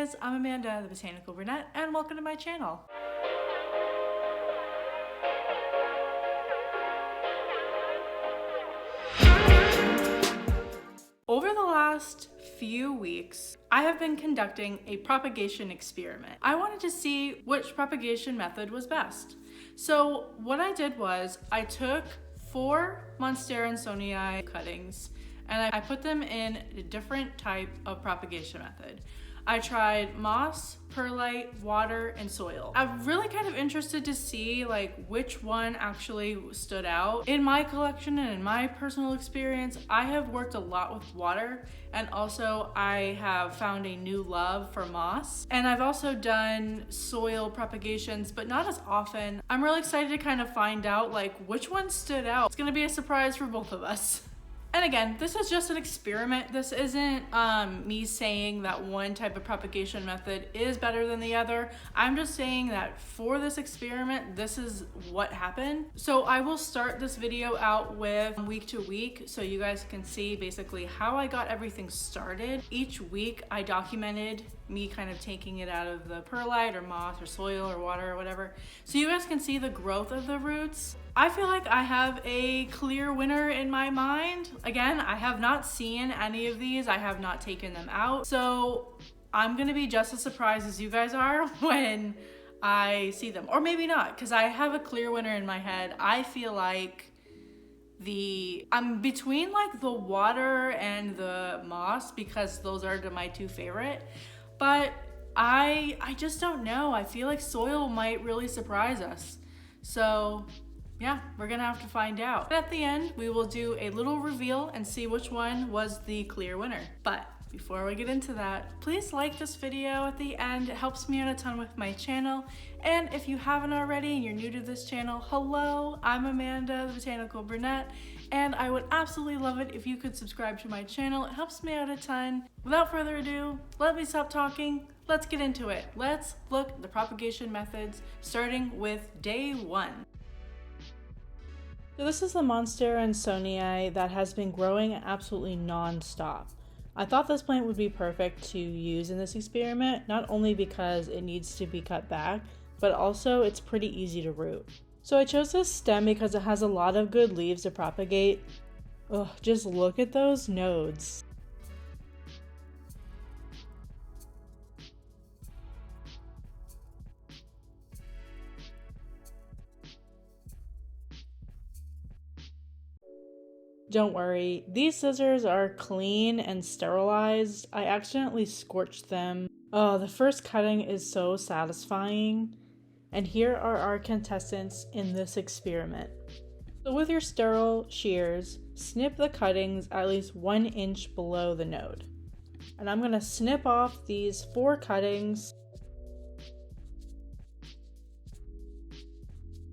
guys, I'm Amanda, the Botanical Brunette, and welcome to my channel. Over the last few weeks, I have been conducting a propagation experiment. I wanted to see which propagation method was best. So what I did was I took 4 Monstera Adansonii cuttings and I put them in a different type of propagation method. I tried moss, perlite, water, and soil. I'm really kind of interested to see like which one actually stood out. In my collection and in my personal experience, I have worked a lot with water, and also I have found a new love for moss. And I've also done soil propagations, but not as often. I'm really excited to kind of find out like which one stood out. It's gonna be a surprise for both of us. And again, this is just an experiment. This isn't me saying that one type of propagation method is better than the other. I'm just saying that for this experiment, this is what happened. So I will start this video out with week to week so you guys can see basically how I got everything started. Each week I documented me kind of taking it out of the perlite or moss or soil or water or whatever, so you guys can see the growth of the roots. I feel like I have a clear winner in my mind. Again, I have not seen any of these. I have not taken them out. So I'm gonna be just as surprised as you guys are when I see them. Or maybe not, because I have a clear winner in my head. I feel like I'm between like the water and the moss because those are my 2 favorite. But I just don't know. I feel like soil might really surprise us. So yeah, we're gonna have to find out. At the end, we will do a little reveal and see which one was the clear winner. But before we get into that, please like this video at the end. It helps me out a ton with my channel. And if you haven't already and you're new to this channel, hello, I'm Amanda, the Botanical Brunette, and I would absolutely love it if you could subscribe to my channel. It helps me out a ton. Without further ado, let me stop talking. Let's get into it. Let's look at the propagation methods, starting with day 1. So this is the Monstera Adansonii that has been growing absolutely non-stop. I thought this plant would be perfect to use in this experiment, not only because it needs to be cut back, but also it's pretty easy to root. So I chose this stem because it has a lot of good leaves to propagate. Ugh, just look at those nodes. Don't worry, these scissors are clean and sterilized. I accidentally scorched them. Oh, the first cutting is so satisfying. And here are our contestants in this experiment. So with your sterile shears, snip the cuttings at least 1 inch below the node. And I'm gonna snip off these 4 cuttings.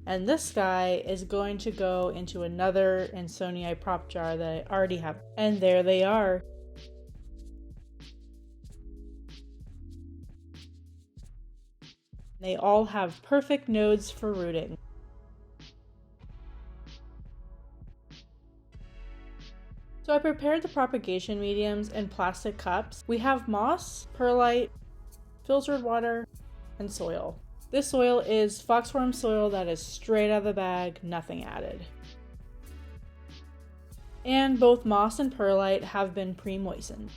And this guy is going to go into another Adansonii prop jar that I already have. And there they are. They all have perfect nodes for rooting. So I prepared the propagation mediums in plastic cups. We have moss, perlite, filtered water, and soil. This soil is foxworm soil that is straight out of the bag, nothing added. And both moss and perlite have been pre-moistened.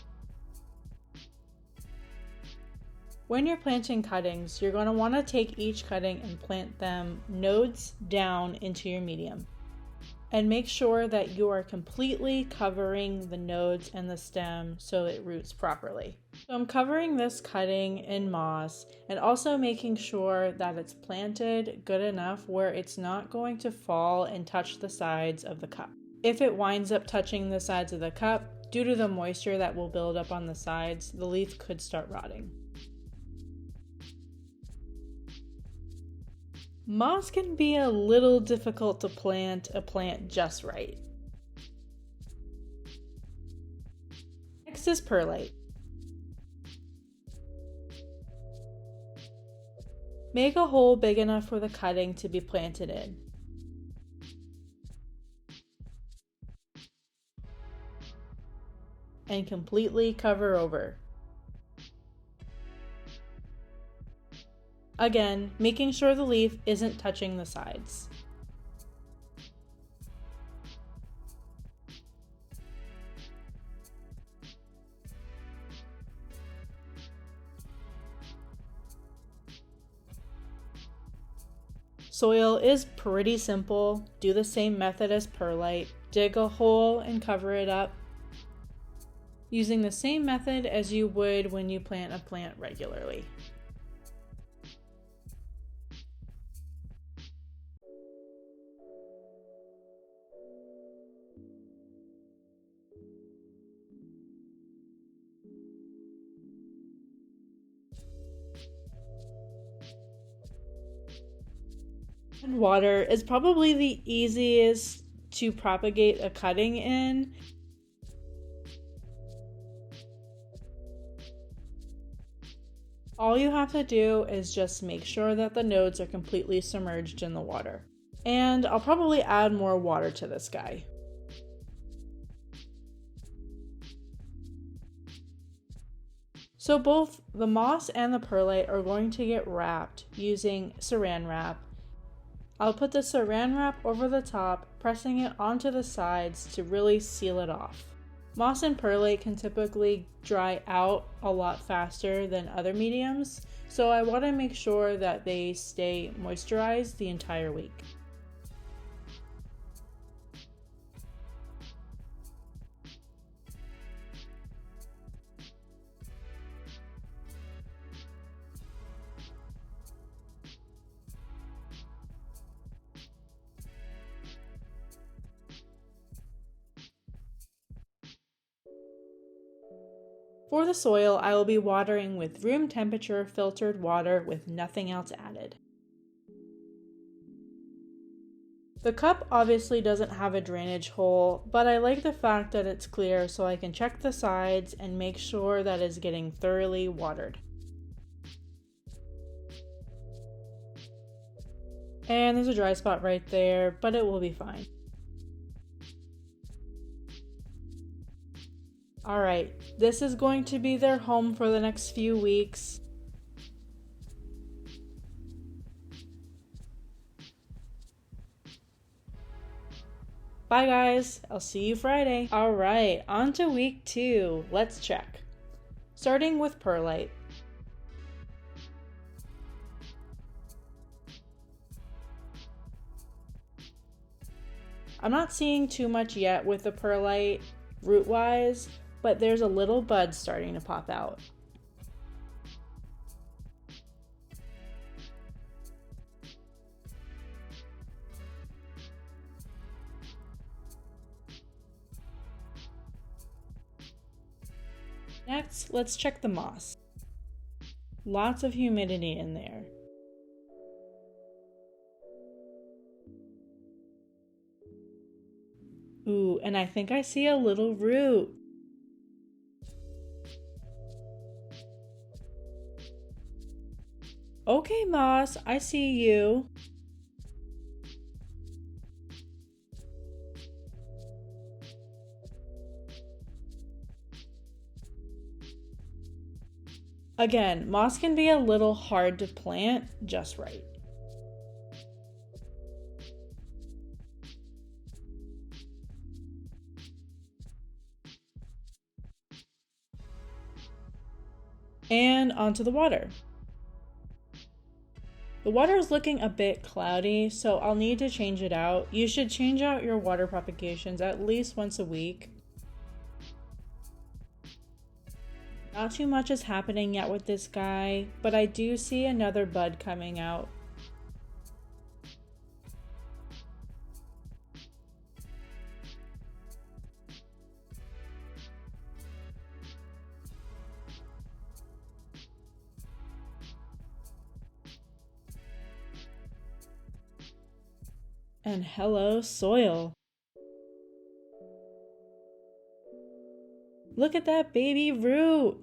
When you're planting cuttings, you're going to want to take each cutting and plant them nodes down into your medium. And make sure that you are completely covering the nodes and the stem so it roots properly. So I'm covering this cutting in moss and also making sure that it's planted good enough where it's not going to fall and touch the sides of the cup. If it winds up touching the sides of the cup, due to the moisture that will build up on the sides, the leaf could start rotting. Moss can be a little difficult to plant a plant just right. Next is perlite. Make a hole big enough for the cutting to be planted in. And completely cover over. Again, making sure the leaf isn't touching the sides. Soil is pretty simple. Do the same method as perlite. Dig a hole and cover it up, using the same method as you would when you plant a plant regularly. And water is probably the easiest to propagate a cutting in. All you have to do is just make sure that the nodes are completely submerged in the water. And I'll probably add more water to this guy. So both the moss and the perlite are going to get wrapped using saran wrap. I'll put the saran wrap over the top, pressing it onto the sides to really seal it off. Moss and perlite can typically dry out a lot faster than other mediums, so I want to make sure that they stay moisturized the entire week. For the soil, I will be watering with room temperature filtered water with nothing else added. The cup obviously doesn't have a drainage hole, but I like the fact that it's clear so I can check the sides and make sure that it's getting thoroughly watered. And there's a dry spot right there, but it will be fine. Alright, this is going to be their home for the next few weeks. Bye guys, I'll see you Friday. Alright, on to week 2. Let's check. Starting with perlite. I'm not seeing too much yet with the perlite root-wise, but there's a little bud starting to pop out. Next, let's check the moss. Lots of humidity in there. Ooh, and I think I see a little root. Okay, moss, I see you. Again, moss can be a little hard to plant just right. And onto the water. The water is looking a bit cloudy, so I'll need to change it out. You should change out your water propagations at least once a week. Not too much is happening yet with this guy, but I do see another bud coming out. And hello, soil. Look at that baby root.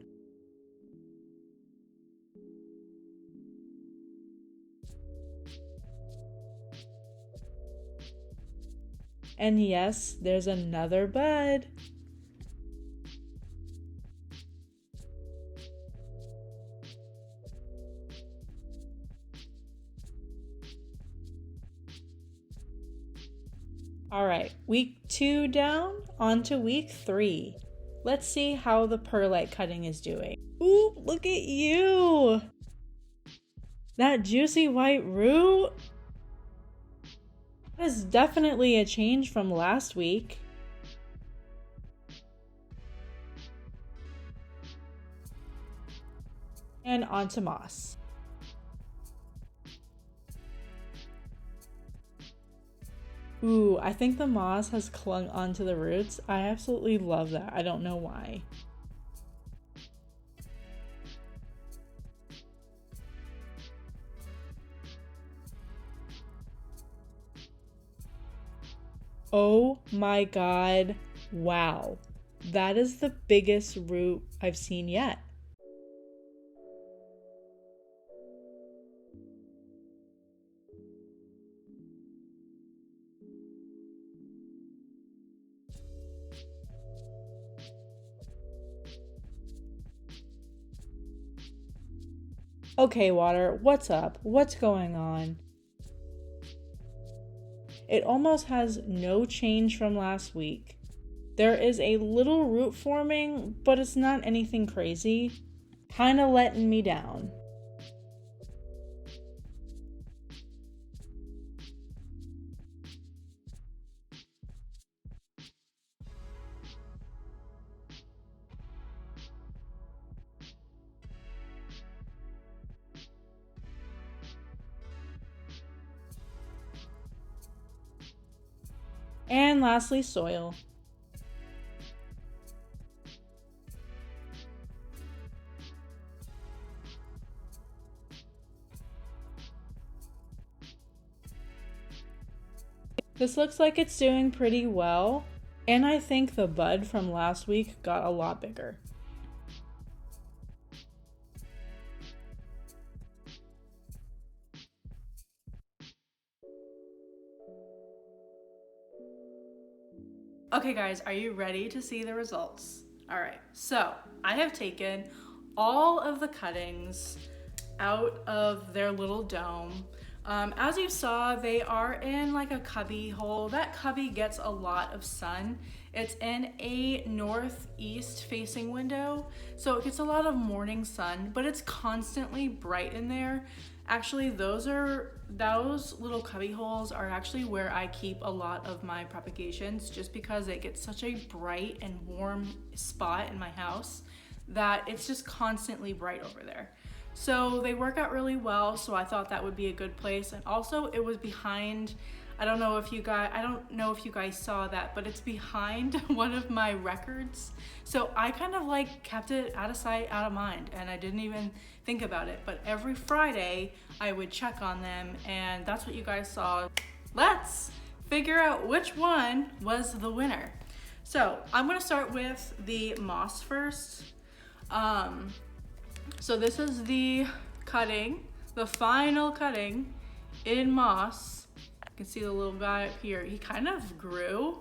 And yes, there's another bud. All right, week 2 down, on to week 3. Let's see how the perlite cutting is doing. Ooh, look at you! That juicy white root? That is definitely a change from last week. And onto moss. Ooh, I think the moss has clung onto the roots. I absolutely love that. I don't know why. Oh my god, wow. That is the biggest root I've seen yet. Okay, water, what's up? What's going on? It almost has no change from last week. There is a little root forming, but it's not anything crazy. Kinda letting me down. And lastly, soil. This looks like it's doing pretty well, and I think the bud from last week got a lot bigger. Okay guys, are you ready to see the results? All right, so I have taken all of the cuttings out of their little dome. As you saw, they are in like a cubby hole. That cubby gets a lot of sun. It's in a northeast facing window, so it gets a lot of morning sun, but it's constantly bright in there. Actually, those little cubby holes are actually where I keep a lot of my propagations, just because it gets such a bright and warm spot in my house that it's just constantly bright over there. So they work out really well, so I thought that would be a good place. And also it was behind, I don't know if you guys saw that, but it's behind one of my records. So I kind of like kept it out of sight, out of mind, and I didn't even think about it. But every Friday I would check on them, and that's what you guys saw. Let's figure out which one was the winner. So I'm gonna start with the moss first. So this is the cutting, the final cutting in moss. You can see the little guy up here. He kind of grew.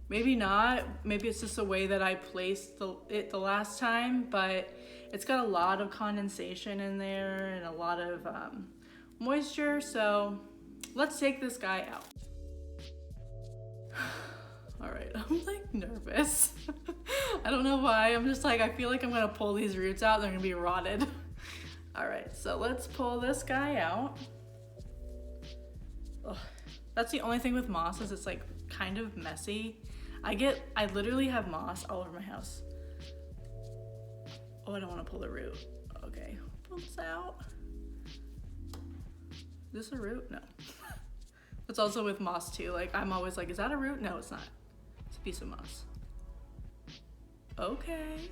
Maybe not. Maybe it's just the way that I placed it the last time, but it's got a lot of condensation in there and a lot of moisture. So let's take this guy out. All right, I'm like nervous. I don't know why. I'm just like, I feel like I'm gonna pull these roots out. They're gonna be rotted. All right, so let's pull this guy out. Ugh. That's the only thing with moss, is it's like kind of messy. I literally have moss all over my house. Oh, I don't wanna pull the root. Okay, pull this out. Is this a root? No. It's also with moss too. Like, I'm always like, is that a root? No, it's not. It's a piece of moss. Okay,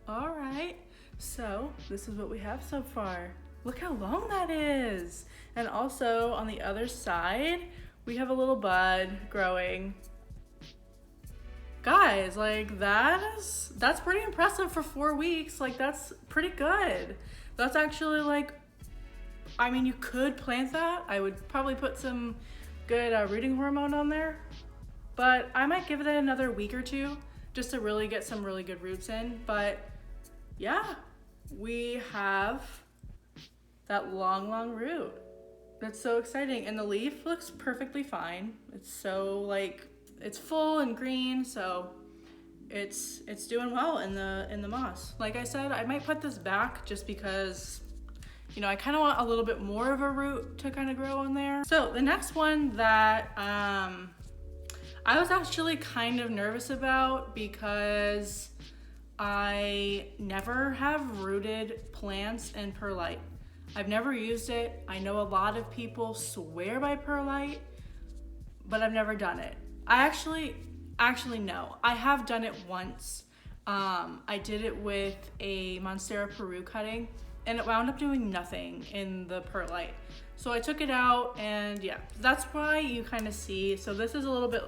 all right. So this is what we have so far. Look how long that is. And also on the other side, we have a little bud growing. Guys, like that's pretty impressive for 4 weeks. Like, that's pretty good. That's actually like, I mean, you could plant that. I would probably put some good rooting hormone on there, but I might give it another week or two just to really get some really good roots in. But yeah, we have that long root. That's so exciting. And the leaf looks perfectly fine. It's so like, it's full and green, so it's doing well in the moss. Like I said, I might put this back just because, you know, I kind of want a little bit more of a root to kind of grow in there. So the next one that I was actually kind of nervous about because I never have rooted plants in perlite. I've never used it. I know a lot of people swear by perlite, but I've never done it. I actually no, I have done it once. I did it with a Monstera Peru cutting and it wound up doing nothing in the perlite. So I took it out and yeah, that's why you kind of see, so this is a little bit,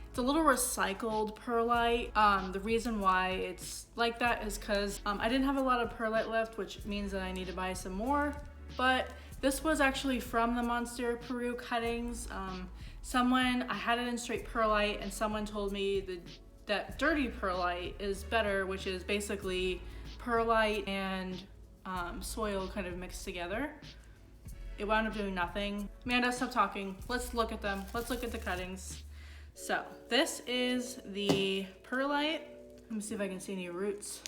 it's a little recycled perlite. The reason why it's like that is because I didn't have a lot of perlite left, which means that I need to buy some more. But this was actually from the Monstera Peru cuttings. I had it in straight perlite and someone told me that dirty perlite is better, which is basically perlite and soil kind of mixed together. It wound up doing nothing. Amanda, stop talking. Let's look at them. Let's look at the cuttings. So this is the perlite. Let me see if I can see any roots.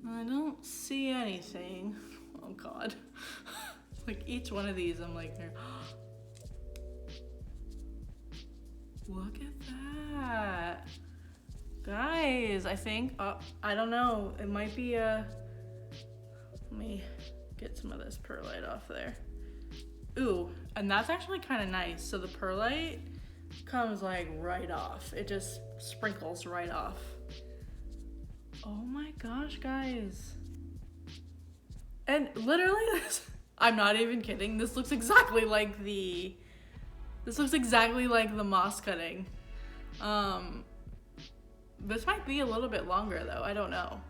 I don't see anything. Oh God. Like each one of these, I'm like, look at that. Guys, I think, I don't know. It might be let me get some of this perlite off there. Ooh, and that's actually kind of nice. So the perlite comes like right off. It just sprinkles right off. Oh my gosh, guys. And literally this, I'm not even kidding. This looks exactly like the moss cutting. This might be a little bit longer though, I don't know.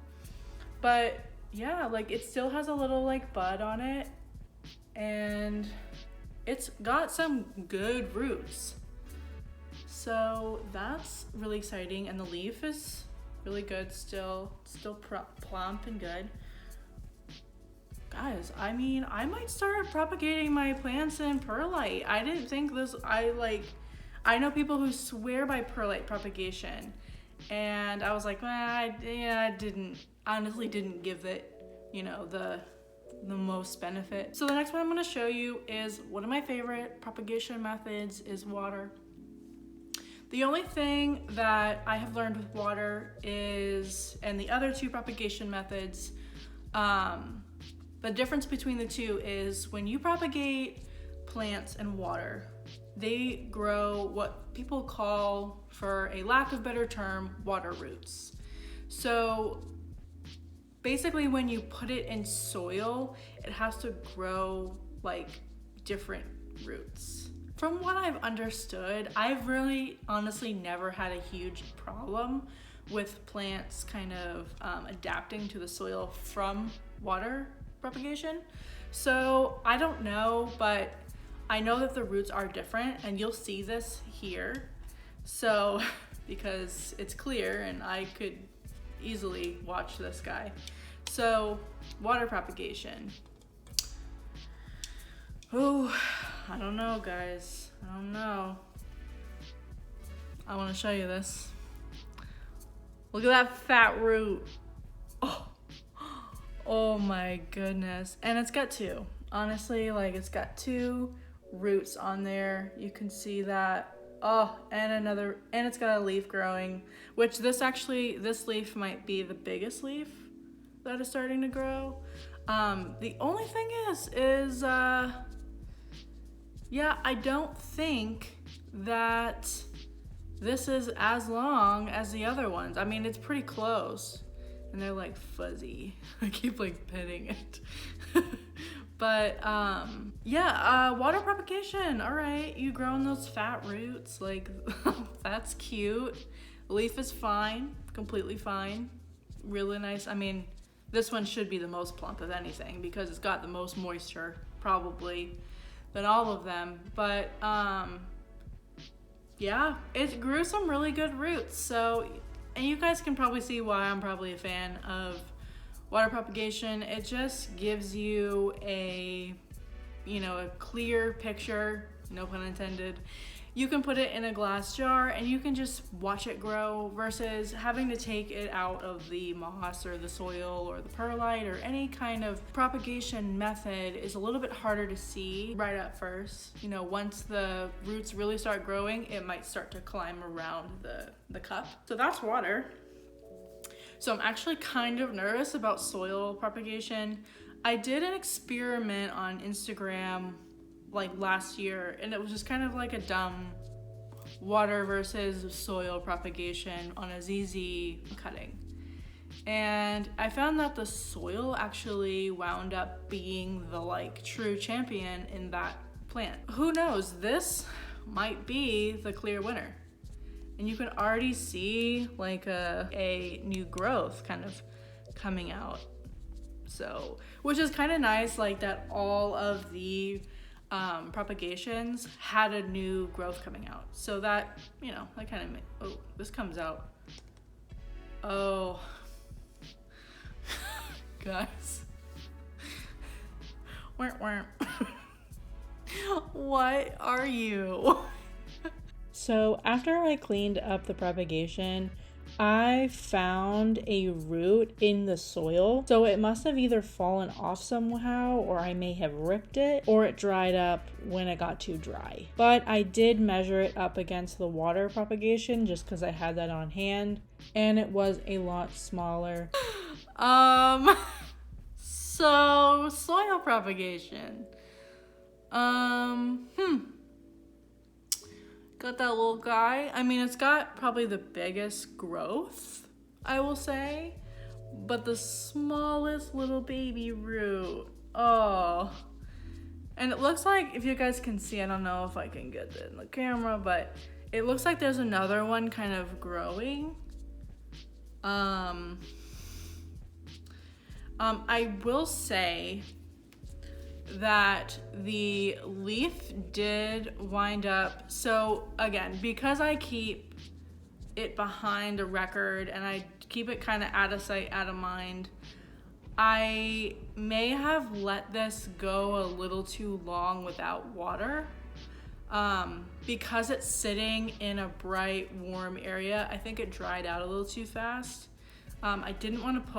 But yeah, like it still has a little like bud on it and it's got some good roots. So that's really exciting, and the leaf is really good still plump and good. Guys, I mean, I might start propagating my plants in perlite. I didn't think this, I know people who swear by perlite propagation, and I was like, I honestly didn't give it, you know, the most benefit. So the next one I'm gonna show you is one of my favorite propagation methods is water. The only thing that I have learned with water is, and the other two propagation methods, the difference between the two is when you propagate plants in water, they grow what people call, for a lack of better term, water roots. So basically when you put it in soil, it has to grow like different roots. From what I've understood, I've really honestly never had a huge problem with plants kind of adapting to the soil from water propagation. So I don't know, but I know that the roots are different, and you'll see this here. So because it's clear and I could easily watch this guy. So water propagation. Oh, I don't know, guys. I don't know. I want to show you this. Look at that fat root. Oh my goodness. And it's got two. Honestly, like it's got two roots on there. You can see that. Oh, and it's got a leaf growing, which this leaf might be the biggest leaf that is starting to grow. The only thing is yeah, I don't think that this is as long as the other ones. I mean, it's pretty close, and they're like fuzzy. I keep like petting it. But yeah, water propagation. All right, you growing those fat roots, like that's cute. The leaf is fine, completely fine, really nice. I mean, this one should be the most plump of anything because it's got the most moisture probably than all of them. But yeah, it grew some really good roots. So, and you guys can probably see why I'm probably a fan of water propagation. It just gives you a a clear picture, no pun intended, you can put it in a glass jar and you can just watch it grow versus having to take it out of the moss or the soil or the perlite or any kind of propagation method is a little bit harder to see right at first. Once the roots really start growing, it might start to climb around the cup. So that's water. So I'm actually kind of nervous about soil propagation. I did an experiment on Instagram like last year, and it was just kind of like a dumb water versus soil propagation on a ZZ cutting. And I found that the soil actually wound up being the like true champion in that plant. Who knows, this might be the clear winner. And you can already see like a new growth kind of coming out. So, which is kind of nice, like that all of the propagations had a new growth coming out. So that, that kind of, oh, this comes out. Oh, guys. What are you? So after I cleaned up the propagation, I found a root in the soil. So it must have either fallen off somehow, or I may have ripped it, or it dried up when it got too dry. But I did measure it up against the water propagation just because I had that on hand, and it was a lot smaller. So soil propagation. Got that little guy. I mean, it's got probably the biggest growth, I will say, but the smallest little baby root. Oh, and it looks like, if you guys can see, I don't know if I can get it in the camera, but it looks like there's another one kind of growing. I will say that the leaf did wind up, so again, because I keep it behind a record and I keep it kind of out of sight, out of mind, I may have let this go a little too long without water. Because it's sitting in a bright, warm area, I think it dried out a little too fast. I didn't want to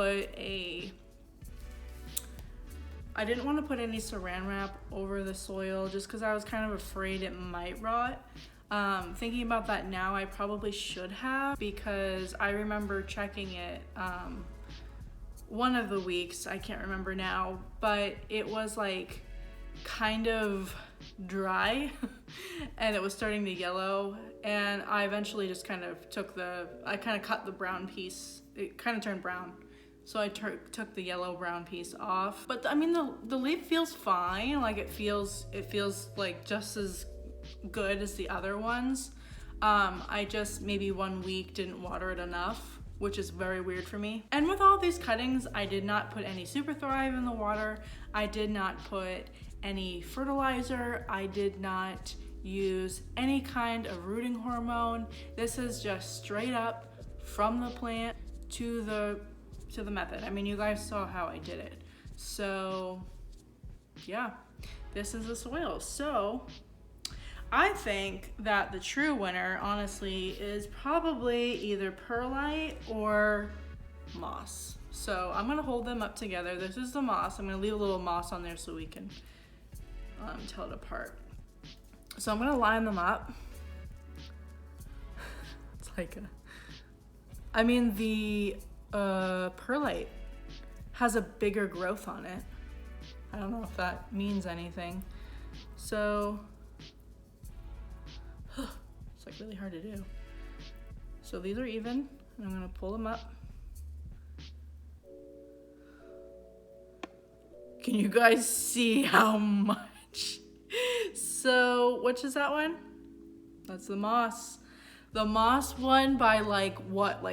put any saran wrap over the soil just because I was kind of afraid it might rot. Thinking about that now, I probably should have, because I remember checking it one of the weeks, I can't remember now, but it was like kind of dry and it was starting to yellow, and I eventually just kind of cut the brown piece. It kind of turned brown. So I took the yellow brown piece off. But I mean, the leaf feels fine. Like it feels like just as good as the other ones. I just maybe 1 week didn't water it enough, which is very weird for me. And with all these cuttings, I did not put any Super Thrive in the water. I did not put any fertilizer. I did not use any kind of rooting hormone. This is just straight up from the plant to the method. I mean, you guys saw how I did it. So yeah, this is the soil. So I think that the true winner, honestly, is probably either perlite or moss. So I'm gonna hold them up together. This is the moss. I'm gonna leave a little moss on there so we can tell it apart. So I'm gonna line them up. It's like the perlite has a bigger growth on it. I don't know if that means anything. So it's like really hard to do. So these are even, and I'm gonna pull them up. Can you guys see how much? So which is that one? That's the moss. The moss won by like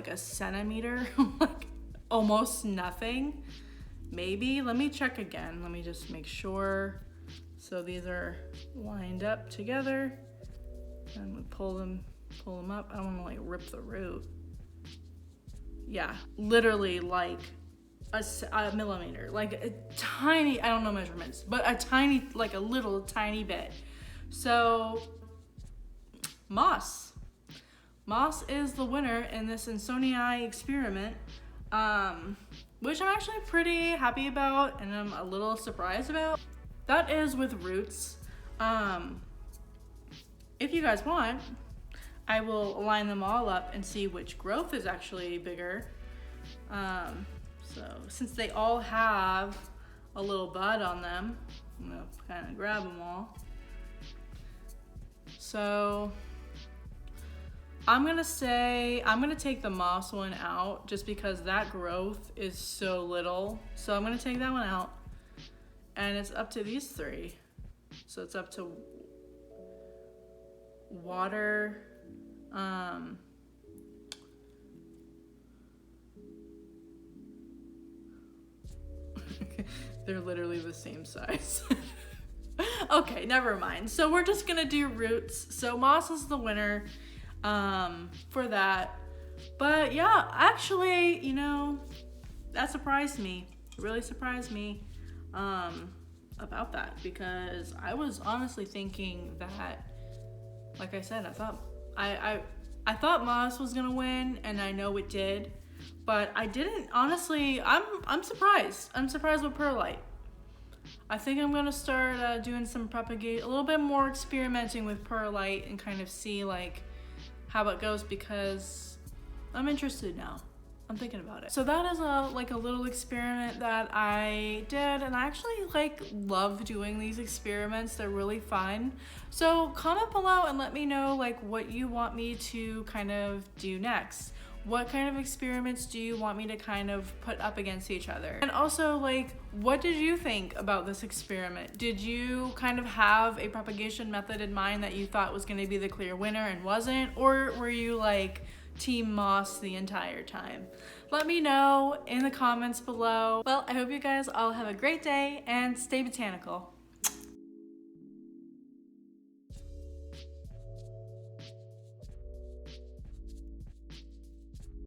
a centimeter? Like almost nothing, maybe. Let me check again. Let me just make sure. So these are lined up together. I'm gonna pull them up. I don't want to like rip the root. Yeah, literally like a millimeter, like a tiny, I don't know measurements, but a tiny, like a little tiny bit. So moss is the winner in this Adansonii experiment, which I'm actually pretty happy about and I'm a little surprised about. That is with roots. If you guys want, I will line them all up and see which growth is actually bigger. So since they all have a little bud on them, I'm gonna kind of grab them all. So I'm gonna take the moss one out just because that growth is so little. So I'm gonna take that one out, and it's up to these three. So it's up to water, they're literally the same size. Okay, never mind. So we're just gonna do roots. So moss is the winner for that. But yeah, actually, you know, that surprised me. It really surprised me about that, because I was honestly thinking that, like I said, I thought moss was gonna win, and I know it did, but I didn't. Honestly, I'm surprised. I'm surprised with perlite. I think I'm gonna start doing some propagate, a little bit more experimenting with perlite and kind of see like how it goes, because I'm interested now. I'm thinking about it. So that is a little experiment that I did, and I actually love doing these experiments. They're really fun. So comment below and let me know what you want me to kind of do next. What kind of experiments do you want me to kind of put up against each other? And also, what did you think about this experiment? Did you kind of have a propagation method in mind that you thought was going to be the clear winner and wasn't? Or were you team moss the entire time? Let me know in the comments below. Well, I hope you guys all have a great day and stay botanical.